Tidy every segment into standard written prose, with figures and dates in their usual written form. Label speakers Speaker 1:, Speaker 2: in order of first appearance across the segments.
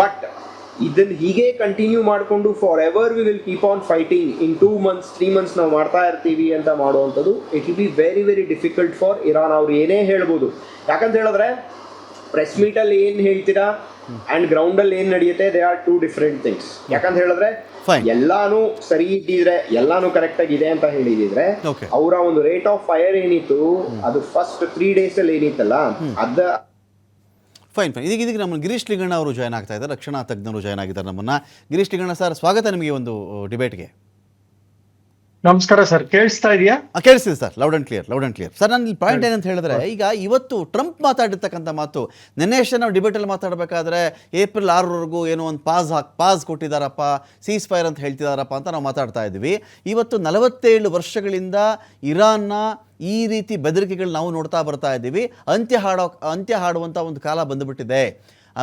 Speaker 1: But ಇದನ್ನ ಹೀಗೆ continue ಮಾಡಿಕೊಂಡು for ever we will keep on fighting in 2 months 3 months ನಾವು ಮಾಡ್ತಾ ಇರ್ತೀವಿ ಅಂತ ಮಾಡುವಂಥದ್ದು it will be very very difficult for Iran. ಅವ್ರು ಏನೇ ಹೇಳ್ಬೋದು, ಯಾಕಂತ ಹೇಳಿದ್ರೆ ಪ್ರೆಸ್ ಮೀಟಲ್ಲಿ ಏನು ಹೇಳ್ತೀರಾ ಆ್ಯಂಡ್ ಗ್ರೌಂಡಲ್ಲಿ ಏನು ನಡೆಯುತ್ತೆ, ದೇ ಆರ್ 2 different ಥಿಂಗ್ಸ್. ಯಾಕಂತ ಹೇಳಿದ್ರೆ ಎಲ್ಲಾನು ಸರಿ ಇದ್ದಿದ್ರೆ, ಎಲ್ಲಾನು ಕರೆಕ್ಟ್ ಆಗಿದೆ ಅಂತ ಹೇಳಿದಿದ್ರೆ, ಅವರ ಒಂದು ರೇಟ್ ಆಫ್ ಫೈರ್ ಏನಿತ್ತು ಅದು ಫಸ್ಟ್ 3 days ಅಲ್ಲಿ ಏನಿತ್ತಲ್ಲ ಅದ
Speaker 2: ಫೈನ್. ಇದೀಗ ನಮ್ಮ ಗಿರೀಶ್ ಲಿಂಗಣ್ಣ ಅವರು ಜಾಯ್ನ್ ಆಗ್ತಾ ಇದ್ದಾರೆ, ರಕ್ಷಣಾ ತಜ್ಞರು ಜಾಯ್ನ್ ಆಗಿದ್ದಾರೆ ನಮ್ಮನ್ನ. ಗಿರೀಶ್ ಲಿಂಗಣ್ಣ ಸರ್, ಸ್ವಾಗತ ನಿಮಗೆ ಒಂದು ಡಿಬೇಟ್ಗೆ.
Speaker 3: ನಮಸ್ಕಾರ ಸರ್, ಕೇಳಿಸ್ತಾ ಇದೆಯಾ?
Speaker 2: ಕೇಳಿಸ್ತಿದೆ sir, loud and clear. Sir, ನನ್ನ ಪಾಯಿಂಟ್ ಏನಂತ ಹೇಳಿದ್ರೆ, ಈಗ ಇವತ್ತು ಟ್ರಂಪ್ ಮಾತಾಡಿರ್ತಕ್ಕಂಥ ಮಾತು, ನಿನ್ನೆ ಅಷ್ಟೇ ನಾವು ಡಿಬೇಟಲ್ಲಿ ಮಾತಾಡಬೇಕಾದ್ರೆ April 6 ಏನೋ ಒಂದು ಪಾಸ್ ಕೊಟ್ಟಿದ್ದಾರಪ್ಪ, ಸೀಸ್ ಫೈರ್ ಅಂತ ಹೇಳ್ತಿದ್ದಾರಪ್ಪ ಅಂತ ನಾವು ಮಾತಾಡ್ತಾ ಇದ್ವಿ. ಇವತ್ತು 47 ವರ್ಷಗಳಿಂದ ಇರಾನ್ನ ಈ ರೀತಿ ಬೆದರಿಕೆಗಳು ನಾವು ನೋಡ್ತಾ ಬರ್ತಾ ಇದ್ದೀವಿ. ಅಂತ್ಯ ಹಾಡುವಂಥ ಒಂದು ಕಾಲ ಬಂದುಬಿಟ್ಟಿದೆ.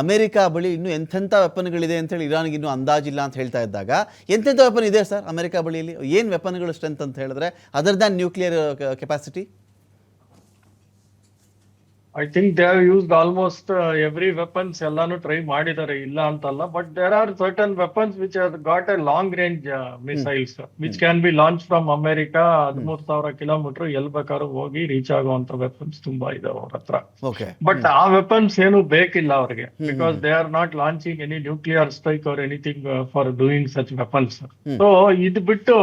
Speaker 2: ಅಮೆರಿಕಾ ಬಳಿ ಇನ್ನೂ ಎಂಥೆಂಥ ವೆಪನ್ಗಳಿದೆ ಅಂತೇಳಿ ಇರಾನ್ಗೆ ಇನ್ನೂ ಅಂದಾಜಿಲ್ಲ ಅಂತ ಹೇಳ್ತಾ ಇದ್ದಾಗ, ಎಂತೆಂಥ ವೆಪನ್ ಇದೆ ಸರ್ ಅಮೆರಿಕಾ ಬಳಿಯಲ್ಲಿ? ಏನು ವೆಪನ್ಗಳು ಸ್ಟ್ರೆಂತ್ ಅಂತ ಹೇಳಿದ್ರೆ other than nuclear capacity?
Speaker 3: I think they have used almost every weapons ಎಲ್ಲಾನು ಟ್ರೈ ಮಾಡಿದ್ದಾರೆ, ಇಲ್ಲ ಅಂತಲ್ಲ. But there are certain weapons which have got a long range missiles which can be launch from America. 13,000 kilometre ಎಲ್ಲಿ ಬೇಕಾದ್ರೂ ಹೋಗಿ reach ಆಗುವಂತ weapons ತುಂಬಾ ಇದಾವೆ ಅವ್ರ ಹತ್ರ. ಬಟ್ ಆ ವೆಪನ್ಸ್ ಏನು ಬೇಕಿಲ್ಲ ಅವ್ರಿಗೆ, because they are not launching any nuclear strike or anything for doing such weapons. So ಇದು ಬಿಟ್ಟು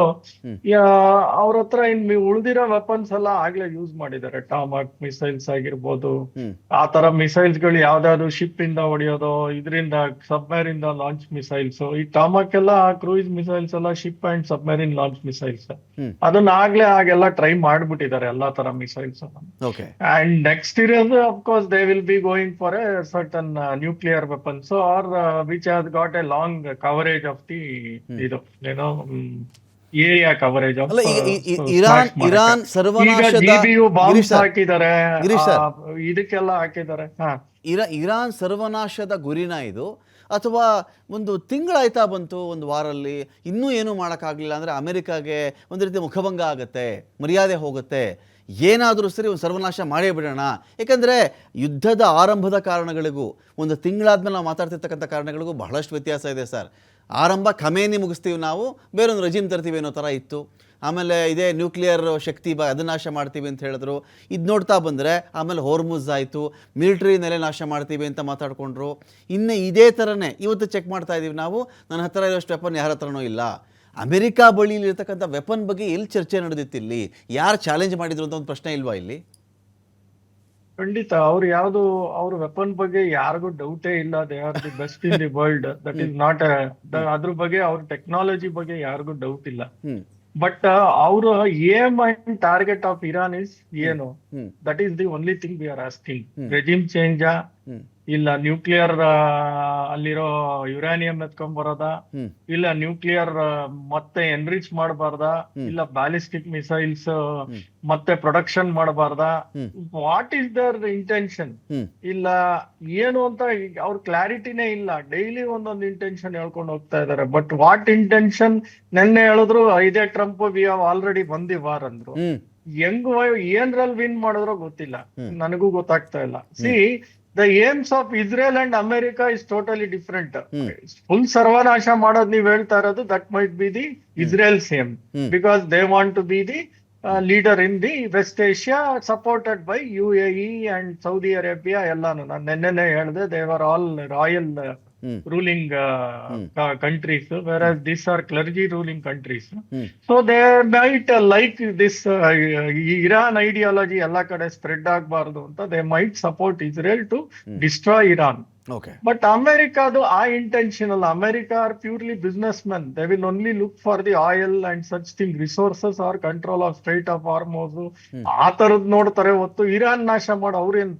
Speaker 3: ಅವ್ರ ಹತ್ರ ಇನ್ ಉಳಿದಿರೋ ವೆಪನ್ಸ್ ಎಲ್ಲ ಆಗ್ಲೇ ಯೂಸ್ ಮಾಡಿದ್ದಾರೆ. ಟಾಮಾಕ್ ಮಿಸೈಲ್ಸ್ ಆಗಿರ್ಬೋದು, ಆ ತರ ಮಿಸೈಲ್ಸ್ ಗಳು ಯಾವ್ದಾದ್ರು ಶಿಪ್ ಇಂದ ಹೊಡೆಯೋದು, ಇದರಿಂದ ಸಬ್ಮರೀನ್ ಲಾಂಚ್ ಮಿಸೈಲ್ಸ್. ಈ ಟಾಮಾಕ್ ಎಲ್ಲ ಕ್ರೂಯಿಸ್ ಮಿಸೈಲ್ಸ್ ಎಲ್ಲ ship and submarine launch missiles. ಅದನ್ನ ಹಾಗೆಲ್ಲ ಟ್ರೈ ಮಾಡ್ಬಿಟ್ಟಿದ್ದಾರೆ ಎಲ್ಲಾ ತರ ಮಿಸೈಲ್ಸ್. ಅಂಡ್ ನೆಕ್ಸ್ಟ್ ಇರೋದು of course they will be going for a certain nuclear weapons are which has got a long coverage of the ಇದು ಏನೋ ಏರಿಯಾ ಕವರೇಜ್ ಆಫ್.
Speaker 2: ಇರಾನ್ ಸರ್ವನಾಶದ
Speaker 3: ಹಾಕಿದ್ದಾರೆ, ಇದಕ್ಕೆಲ್ಲ ಹಾಕಿದ್ದಾರೆ.
Speaker 2: ಇರಾನ್ ಸರ್ವನಾಶದ ಗುರಿನ ಇದು, ಅಥವಾ ಒಂದು ತಿಂಗಳಾಯ್ತಾ ಬಂತು, ಒಂದು ವಾರಲ್ಲಿ ಇನ್ನೂ ಏನೂ ಮಾಡೋಕ್ಕಾಗಲಿಲ್ಲ ಅಂದರೆ ಅಮೆರಿಕಾಗೆ ಒಂದು ರೀತಿ ಮುಖಭಂಗ ಆಗುತ್ತೆ, ಮರ್ಯಾದೆ ಹೋಗುತ್ತೆ, ಏನಾದರೂ ಸರಿ ಒಂದು ಸರ್ವನಾಶ ಮಾಡೇ ಬಿಡೋಣ. ಏಕೆಂದರೆ ಯುದ್ಧದ ಆರಂಭದ ಕಾರಣಗಳಿಗೂ ಒಂದು ತಿಂಗಳಾದ್ಮೇಲೆ ನಾವು ಮಾತಾಡ್ತಿರ್ತಕ್ಕಂಥ ಕಾರಣಗಳಿಗೂ ಬಹಳಷ್ಟು ವ್ಯತ್ಯಾಸ ಇದೆ ಸರ್. ಆರಂಭ ಖಮೇನಿ ಮುಗಿಸ್ತೀವಿ ನಾವು, ಬೇರೊಂದು ರೆಜಿಮ್ ತರ್ತೀವಿ ಅನ್ನೋ ಥರ ಇತ್ತು. ಆಮೇಲೆ ಇದೇ ನ್ಯೂಕ್ಲಿಯರ್ ಶಕ್ತಿ ಅದನ್ನು ನಾಶ ಮಾಡ್ತೀವಿ ಅಂತ ಹೇಳಿದ್ರು. ಇದು ನೋಡ್ತಾ ಬಂದರೆ ಆಮೇಲೆ ಹೋರ್ಮುಜ್ ಆಯಿತು, ಮಿಲಿಟ್ರಿ ನೆಲೆ ನಾಶ ಮಾಡ್ತೀವಿ ಅಂತ ಮಾತಾಡಿಕೊಂಡ್ರು. ಇನ್ನು ಇದೇ ಥರನೇ ಇವತ್ತು ಚೆಕ್ ಮಾಡ್ತಾ ಇದ್ದೀವಿ ನಾವು. ನನ್ನ ಹತ್ರ ಇರೋಷ್ಟು ವೆಪನ್ ಯಾರ ಹತ್ರನೂ ಇಲ್ಲ. ಅಮೆರಿಕಾ ಬಳಿಲಿರ್ತಕ್ಕಂಥ ವೆಪನ್ ಬಗ್ಗೆ ಎಲ್ಲಿ ಚರ್ಚೆ ನಡೆದಿತ್ತು? ಇಲ್ಲಿ ಯಾರು ಚಾಲೆಂಜ್ ಮಾಡಿದ್ರು ಅಂತ ಒಂದು ಪ್ರಶ್ನೆ ಇಲ್ವಾ ಇಲ್ಲಿ?
Speaker 3: ಖಂಡಿತ ಅವ್ರ ವೆಪನ್ ಬಗ್ಗೆ ಯಾರಿಗೂ ಡೌಟೇ ಇಲ್ಲ. They are the best in the world. That is not ಅದ್ರ ಬಗ್ಗೆ, ಅವ್ರ ಟೆಕ್ನಾಲಜಿ ಬಗ್ಗೆ ಯಾರಿಗೂ ಡೌಟ್ ಇಲ್ಲ. ಬಟ್ ಅವರು aim and target of Iran is ಏನು? That is the only thing we are asking. Regime ಚೇಂಜಾ, ಇಲ್ಲ ನ್ಯೂಕ್ಲಿಯರ್ ಅಲ್ಲಿರೋ ಯುರೇನಿಯಂ ಎತ್ಕೊಂಡ್ ಬರೋದಾ, ಇಲ್ಲ ನ್ಯೂಕ್ಲಿಯರ್ ಮತ್ತೆ ಎನ್ರಿಚ್ ಮಾಡಬಾರ್ದಾ, ಇಲ್ಲ ಬ್ಯಾಲಿಸ್ಟಿಕ್ ಮಿಸೈಲ್ಸ್ ಮತ್ತೆ ಪ್ರೊಡಕ್ಷನ್ ಮಾಡಬಾರ್ದಾ? What is their intention? ಇಲ್ಲ ಏನು ಅಂತ ಅವ್ರ ಕ್ಲಾರಿಟಿನೇ ಇಲ್ಲ. ಡೈಲಿ ಒಂದೊಂದು ಇಂಟೆನ್ಷನ್ ಹೇಳ್ಕೊಂಡು ಹೋಗ್ತಾ ಇದಾರೆ. But what intention? ನೆನ್ನೆ ಹೇಳಿದ್ರು ಇದೇ Trump we have already won the war ಅಂದ್ರು. ಏನ್ರಲ್ಲಿ ವಿನ್ ಮಾಡಿದ್ರೋ ಗೊತ್ತಿಲ್ಲ, ನನಗೂ ಗೊತ್ತಾಗ್ತಾ ಇಲ್ಲ. C, the aims of Israel and America is totally different. Full sarvanasha ಮಾಡೋದು ನೀವ್ ಹೇಳ್ತಾ ಇರೋದು, that might be the Israel's aim, because they want to be the leader in the West Asia, supported by UAE and Saudi Arabia ಎಲ್ಲಾನು. ನಾನು ನೆನ್ನೆನೆ ಹೇಳಿದೆ, they were all royal ruling countries, whereas these are clergy ruling countries. So they might like this Iran ideology ಎಲ್ಲ ಕಡೆ spread ಆಗಬಾರ್ದು ಅಂತ they might support Israel to destroy Iran. But ಅಮೆರಿಕಾದು ಆ intention ಅಲ್ಲ. America are purely business men. They will only look for the oil and such thing, resources or control of strait of Hormuz, ಆ ತರದ್ ನೋಡ್ತಾರೆ. ಹೊತ್ತು Iran ನಾಶ ಮಾಡಿ ಅವ್ರೇನ್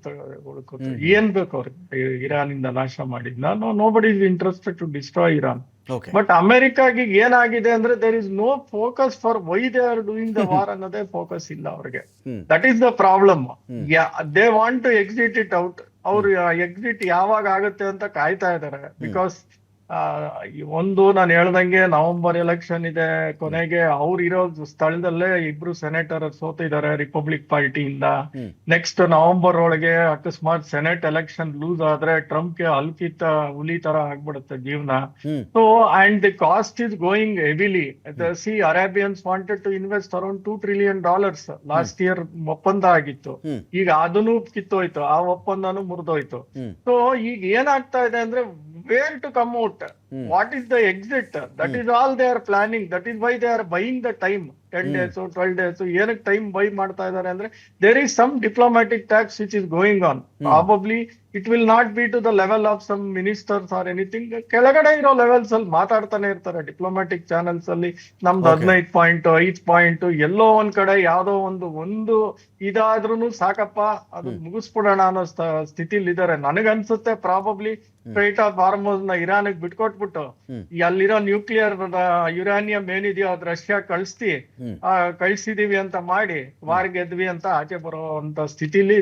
Speaker 3: ಹುಡುಕೋತಾರೆ? ಏನ್ ಬೇಕು ಅವ್ರಿಗೆ ಇರಾನ್ ಇಂದ ನಾಶ ಮಾಡಿ? Nobody is interested to destroy Iran. But ಅಮೆರಿಕಾಗೆ ಏನಾಗಿದೆ ಅಂದ್ರೆ, there is no focus for why they are doing the war ಅನ್ನೋದೇ ಫೋಕಸ್ ಇಲ್ಲ ಅವ್ರಿಗೆ. That is the problem. They want to exit it out. ಅವ್ರು ಎಕ್ಸಿಟ್ ಯಾವಾಗ ಆಗುತ್ತೆ ಅಂತ ಕಾಯ್ತಾ ಇದಾರೆ. ಬಿಕಾಸ್ ಒಂದು ನಾನು ಹೇಳ್ದಂಗೆ ನವೆಂಬರ್ ಎಲೆಕ್ಷನ್ ಇದೆ, ಕೊನೆಗೆ ಅವ್ರು ಇರೋ ಸ್ಥಳದಲ್ಲೇ ಇಬ್ರು ಸೆನೆಟರ್ ಸೋತಿದ್ದಾರೆ ರಿಪಬ್ಲಿಕ್ ಪಾರ್ಟಿಯಿಂದ. ನೆಕ್ಸ್ಟ್ ನವೆಂಬರ್ ಒಳಗೆ ಅಕಸ್ಮಾತ್ ಸೆನೆಟ್ ಎಲೆಕ್ಷನ್ ಲೂಸ್ ಆದ್ರೆ ಟ್ರಂಪ್ಗೆ ಹಲ್ಕಿತ ಹುಲಿ ತರ ಆಗ್ಬಿಡುತ್ತೆ ಜೀವನ. So and the cost is going heavily. See Arabians wanted to invest around $2 trillion last year ಒಪ್ಪಂದ ಆಗಿತ್ತು. ಈಗ ಅದನ್ನು ಕಿತ್ತೋಯ್ತು, ಆ ಒಪ್ಪಂದನು ಮುರಿದೋಯ್ತು. ಸೊ ಈಗ ಏನಾಗ್ತಾ ಇದೆ ಅಂದ್ರೆ where to come out, what is the exit, that is all they are planning, that is why they are buying the time 10 days or 12 days. ಏನಕ್ಕೆ ಟೈಮ್ ಬೈ ಮಾಡ್ತಾ ಇದಾರೆ ಅಂದ್ರೆ there is some diplomatic tax which is going on. Probably it will not be to the level of some ministers or anything. ಕೆಳಗಡೆ ಇರೋ levels ಅಲ್ಲಿ ಮಾತಾಡ್ತಾನೆ ಇರ್ತಾರೆ diplomatic channels ಅಲ್ಲಿ. ನಮ್ದು 15 ಪಾಯಿಂಟ್ 5 ಪಾಯಿಂಟ್ ಎಲ್ಲೋ ಒಂದ್ ಕಡೆ ಯಾವ್ದೋ ಒಂದು ಇದಾದ್ರೂ ಸಾಕಪ್ಪ ಅದು ಮುಗಿಸ್ಬಿಡೋಣ ಅನ್ನೋ ಸ್ಥಿತಿಲಿ ಇದಾರೆ. ನನಗನ್ಸುತ್ತೆ ಪ್ರಾಬಬ್ಲಿ ಸ್ಟ್ರೈಟ್ ಆಫ್ ಹಾರ್ಮೋಸ್ ನ ಇರಾನ್ ಬಿಟ್ಕೊಟ್ಬಿಟ್ಟು ಅಲ್ಲಿರೋ ನ್ಯೂಕ್ಲಿಯರ್ ಯುರಾನಿಯಂ ಏನಿದೆಯೋ ಅದ್ ರಷ್ಯಾ ಕಳಿಸಿದೀವಿ ಅಂತ ಮಾಡಿ ವಾರ್ ಗೆದ್ವಿ ಅಂತ ಆಚೆ ಬರೋ ಅಂತ ಸ್ಥಿತಿಲಿ